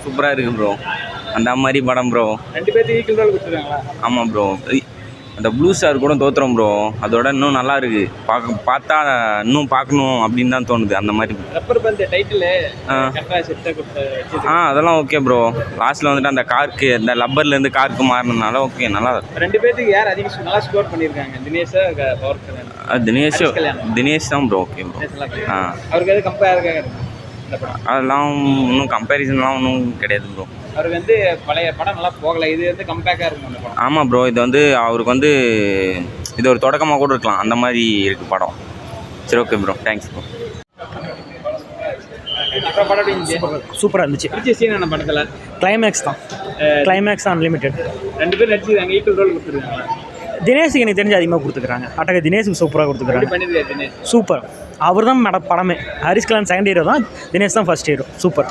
சூப்பராக இருக்குது ப்ரோ. அந்த மாதிரி படம் ப்ரோ. 2 பேருக்கு ஈக்குவல் ரோல் கொடுத்துருக்காங்களா? ஆமாம் ப்ரோ. அந்த ப்ளூ ஸ்டார் கூட தோற்றுறோம் ப்ரோ. அதோட இன்னும் நல்லா இருக்குது. பார்த்தா இன்னும் பார்க்கணும் அப்படின்னு தான் தோணுது. அந்த மாதிரி ரப்பர் பந்து டைட்டில் அதெல்லாம் ஓகே ப்ரோ. லாஸ்ட்டில் வந்துட்டு அந்த காருக்கு இந்த லப்பர்லேருந்து காருக்கு மாறினதுனால ஓகே நல்லா. 2 பேருக்கு யார் அதிகம் நல்லா ஸ்கோர் பண்ணியிருக்காங்க? தினேஷா பவர் கல்யாண்? தினேஷ் தான் ப்ரோ. Okay bro. அவருக்கு எது கம்பேர் இருக்காங்க? அதெல்லாம் இன்னும் கம்பேரிசன்லாம் ஒன்றும் கிடையாது ப்ரோ. அவருக்கு வந்து பழைய படம் நல்லா போகலை. இது வந்து கம்பேக்காக இருக்கும். ஆமாம் ப்ரோ. இது வந்து அவருக்கு வந்து இது ஒரு தொடக்கமாக கூட இருக்கலாம். அந்த மாதிரி இருக்குது படம். சரி ஓகே ப்ரோ. Thanks bro. சூப்பராக இருந்துச்சு. பிடிச்ச சீன் என்ன படத்தில்? கிளைமேக்ஸ் தான். Climax unlimited. 2 பேர் நடிச்சிருக்காங்க. ஈக்குவல் ரோல் கொடுத்துருக்காங்க. தினேஷுக்கு எனக்கு தெரிஞ்சு அதிகமாக கொடுத்துக்கிறாங்க. அட்டக தினேஷுக்கு சூப்பராக கொடுத்துருக்காங்க. சூப்பர். அவர் தான் படமே. ஹரிஷ் கல்யாண் செகண்ட் ஹீரோ தான். தினேஷ் தான் ஃபர்ஸ்ட் ஹீரோ. சூப்பர்.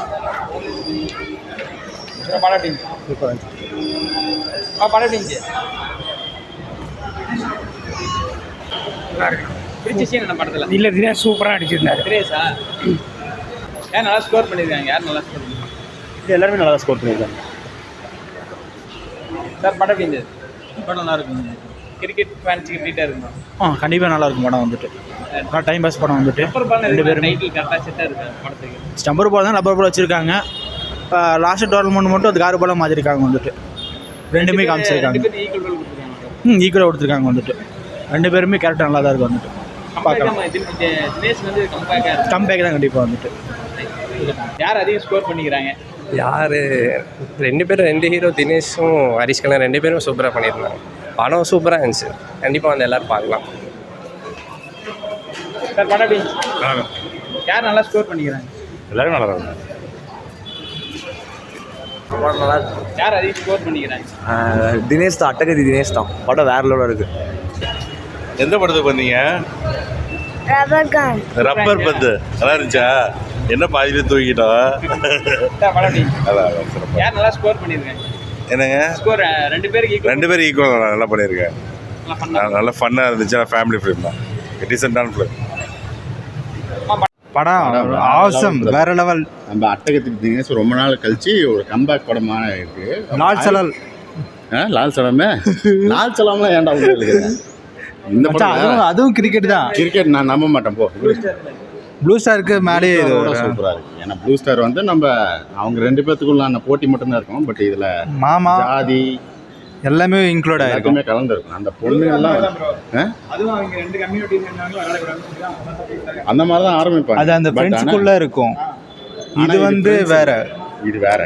இல்லை தினேஷ் சூப்பராக நடிச்சிருந்தாரு. தினேஷா யார் நல்லா ஸ்கோர் பண்ணியிருக்காங்க? யார் நல்லா ஸ்கோர் பண்ணியிருக்காங்க? எல்லாருமே நல்லா ஸ்கோர் பண்ணியிருக்காங்க சார். படம் எப்படி இருந்தது? படம் நல்லா இருக்கும். கிரிக்கெட் ஃபேன்ஸுக்கு ட்ரீட்டாக இருக்குமா? கண்டிப்பாக நல்லா இருக்கும் படம் வந்துட்டு. டைம் பாஸ் படம் வந்துட்டு. 2 பேரும் டைட்டில் கரெக்டாக செட்டாக இருக்காங்க படத்துக்கு. ஸ்டம்பர் பால் தான் ரப்பர் பால் வச்சுருக்காங்க. லாஸ்ட் டோர்னமெண்ட் மட்டும் அது கார் பாலாக மாற்றிருக்காங்க வந்துட்டு. 2மே காமிச்சிருக்காங்க. ஈக்குவலாக கொடுத்துருக்காங்க வந்துட்டு. 2 பேருமே கேரக்டர் நல்லா தான் இருக்கும் வந்துட்டு. பார்க்கலாம். கம்பேக் தான் கண்டிப்பாக வந்துட்டு. யார் அதிகம் ஸ்கோர் பண்ணிக்கிறாங்க? யார் 2 பேரும் 2 ஹீரோ தினேஷும் ஹரிஷ் கல்யாண் 2 பேரும் சூப்பராக பண்ணியிருந்தாங்க. படம் சூப்பராக இருந்துச்சு. கண்டிப்பாக வந்து எல்லோரும் பார்க்கலாம். சார் படம் எப்படி? யார் நல்லா ஸ்கோர் பண்ணிக்கிறாங்க? எல்லோரும் நல்லா இருக்கும். படம் நல்லா இருக்கு. யார் அதிகம் ஸ்கோர் பண்ணிக்கிறாங்க? தினேஷ் தான். அட்டகதி தினேஷ் தான். படம் வேற லெவலில் இருக்குது. எந்த படத்துக்கு வந்தீங்க? ரப்பர் பந்து நல்லா இருந்துச்சா? என்ன பாதியில தூக்கிட்டோம். யார் நல்லா ஸ்கோர் பண்ணியிருக்காங்க? என்னங்க ஸ்கோர்? 2 பேருக்கு ஈக்குவல் நல்லா பண்ணியிருக்கேன். நல்லா ஃபன்னாக இருந்துச்சு. ஃபேமிலி ஃபிலிம் தான். டீசெண்டான ஃபிலிம். படம் ஆசம் வேற லெவல். நம்ம அட்டகத்துக்கு தினேஷ் ரொம்ப நாள் கழிச்சு ஒரு கம்பேக் படமான இருக்கு. லால் சலால். லால் சலாமே. லால் சலாம்லாம் ஏன்டா இருக்குது? இந்த படம் அதுவும் கிரிக்கெட் தான். கிரிக்கெட் நான் நம்ப மாட்டேன். போ ப்ளூ ஸ்டாருக்கு மேலே சூப்பராக இருக்கு. ஏன்னா ப்ளூ ஸ்டார் வந்து நம்ம அவங்க 2 பேர்த்துக்குள்ளான போட்டி மட்டும்தான் இருக்கும். பட் இதில் மாமா ஜாதி எல்லாமே இன்க்ளூட் ஆகிருக்கும். கலந்துருக்கும். அந்த பொண்ணு எல்லாம் அந்த மாதிரி தான் ஆரம்பிப்பாங்க. அது அந்த ஃப்ரெண்ட்ஸ்குள்ளே இருக்கும். இது வந்து வேற.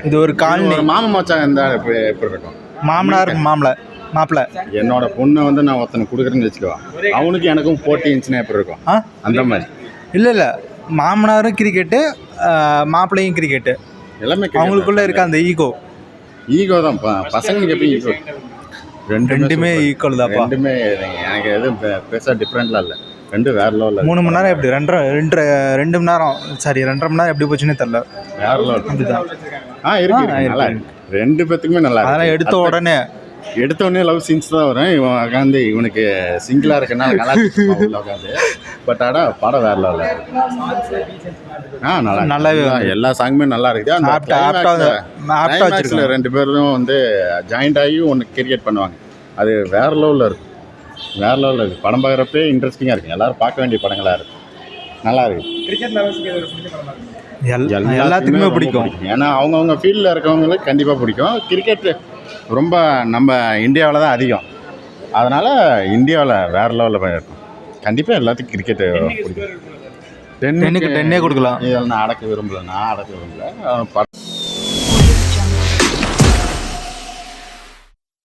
இது ஒரு காலனி. மாமா மச்சான் இருந்தால் எப்படி இருக்கும்? மாமனார் மாப்பிள்ளை. என்னோட பொண்ணை வந்து நான் ஒருத்தனை கொடுக்குறேன்னு வச்சுக்குவேன். அவனுக்கு எனக்கும் போட்டி இருந்துச்சுன்னா எப்படி இருக்கும்? அந்த மாதிரி இல்லை மாமனாரும் கிரிக்கெட்டு, மாப்பிள்ளையும் கிரிக்கெட்டு. எல்லாமே அவங்களுக்குள்ள இருக்க அந்த ஈகோ தான். பசங்களுக்கு எப்படி ஈகோ? ரெண்டுமே ஈக்குவல் தான்ப்பா. 2மே எனக்கு எதுவும் பெருசாக டிஃப்ரெண்ட்லாம் இல்லை. 2 வேற லெவலில். 3 மணி நேரம் எப்படி 2 மணி நேரம் சாரி 2.5 மணி நேரம் எப்படி போச்சுன்னே தெரியல. வேற லெவல். அதுதான். இருக்கு நல்லா. 2 பேத்துக்குமே நல்லா. அதெல்லாம் எடுத்த உடனே லவ் சீன்ஸ் தான் வரும். இவன் உட்காந்து இவனுக்கு சிங்கிளாக இருக்கனால நல்லா உட்காந்து. பட் ஆனால் படம் வேற லெவலில். நல்லாவே எல்லா சாங்குமே நல்லா இருக்குது. 2 பேரும் வந்து ஜாயிண்ட் ஆகி ஒன்று கிரிக்கெட் பண்ணுவாங்க. அது வேற லெவலில் இருக்கும். வேற லெவலில் இருக்குது. படம் பார்க்குறப்பே இன்ட்ரெஸ்டிங்காக இருக்குது. எல்லோரும் பார்க்க வேண்டிய படங்களாக இருக்குது. நல்லா இருக்குது. எல்லாத்துக்குமே பிடிக்கும். ஏன்னா அவங்கவுங்க ஃபீல்டில் இருக்கவங்களுக்கு கண்டிப்பாக பிடிக்கும். கிரிக்கெட் ரொம்ப நம்ம இந்தியாவில் தான் அதிகம். அதனால் இந்தியாவில் வேறு லெவலில் பண்ணியிருக்கோம். கண்டிப்பாக எல்லாத்துக்கும் கிரிக்கெட்டு பிடிக்கும். 10 கொடுக்கலாம். இதெல்லாம் நான் அடக்க விரும்பலை.